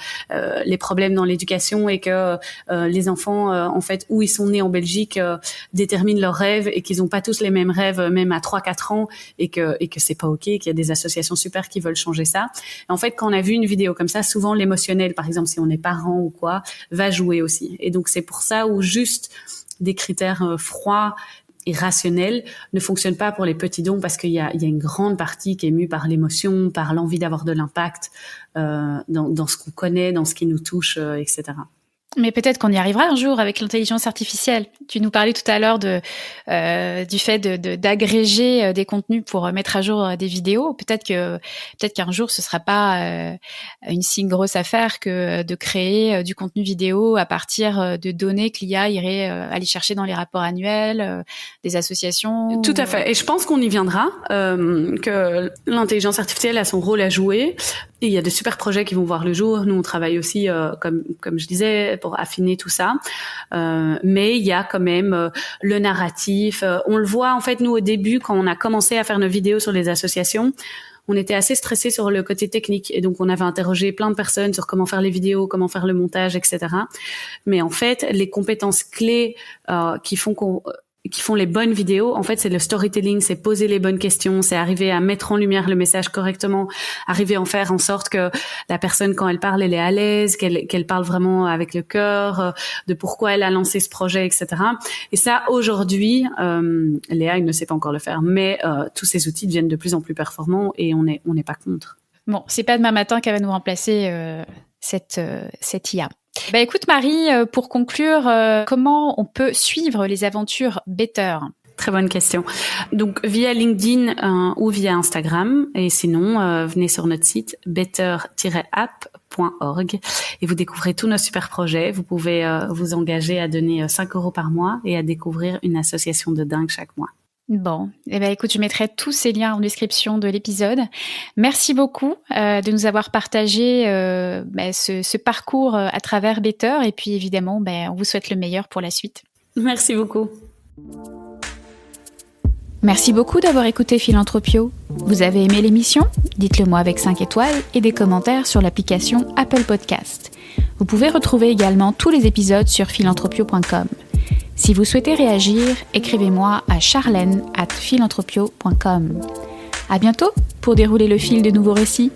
les problèmes dans l'éducation et que les enfants, en fait, où ils sont nés en Belgique, déterminent leurs rêves et qu'ils ont pas tous les mêmes rêves, même à 3-4 ans, et que c'est pas OK, qu'il y a des associations super qui veulent changer ça. Et en fait, quand on a vu une vidéo comme ça, souvent l'émotionnel, par exemple, si on est parent ou quoi, va jouer aussi. Et donc, c'est pour ça où juste des critères froids et rationnels ne fonctionnent pas pour les petits dons parce qu'il y a une grande partie qui est mue par l'émotion, par l'envie d'avoir de l'impact dans ce qu'on connaît, dans ce qui nous touche, etc. Mais peut-être qu'on y arrivera un jour avec l'intelligence artificielle. Tu nous parlais tout à l'heure du fait d'agréger des contenus pour mettre à jour des vidéos. Peut-être qu'un jour ce sera pas une si grosse affaire que de créer du contenu vidéo à partir de données que l'IA irait aller chercher dans les rapports annuels des associations. Tout à fait. Et je pense qu'on y viendra, que l'intelligence artificielle a son rôle à jouer. Et il y a de super projets qui vont voir le jour. Nous, on travaille aussi, comme je disais, pour affiner tout ça. Mais il y a quand même le narratif. On le voit, en fait, nous, au début, quand on a commencé à faire nos vidéos sur les associations, on était assez stressés sur le côté technique. Et donc, on avait interrogé plein de personnes sur comment faire les vidéos, comment faire le montage, etc. Mais en fait, les compétences clés qui font les bonnes vidéos, en fait, c'est le storytelling, c'est poser les bonnes questions, c'est arriver à mettre en lumière le message correctement, arriver à en faire en sorte que la personne, quand elle parle, elle est à l'aise, qu'elle parle vraiment avec le cœur, de pourquoi elle a lancé ce projet, etc. Et ça, aujourd'hui, Léa, il ne sait pas encore le faire, mais tous ces outils deviennent de plus en plus performants et on n'est pas contre. Bon, c'est pas demain matin qu'elle va nous remplacer cette IA. Bah écoute Marie, pour conclure, comment on peut suivre les aventures Better ? Très bonne question. Donc via LinkedIn ou via Instagram, et sinon venez sur notre site better-app.org et vous découvrez tous nos super projets. Vous pouvez vous engager à donner 5 € par mois et à découvrir une association de dingue chaque mois. Bon, écoute, je mettrai tous ces liens en description de l'épisode. Merci beaucoup de nous avoir partagé ce parcours à travers Better et puis évidemment, on vous souhaite le meilleur pour la suite. Merci beaucoup. Merci beaucoup d'avoir écouté Philanthropio. Vous avez aimé l'émission ? Dites-le moi avec 5 étoiles et des commentaires sur l'application Apple Podcast. Vous pouvez retrouver également tous les épisodes sur philanthropio.com. Si vous souhaitez réagir, écrivez-moi à charlène@philanthropio.com. À bientôt pour dérouler le fil de nouveaux récits.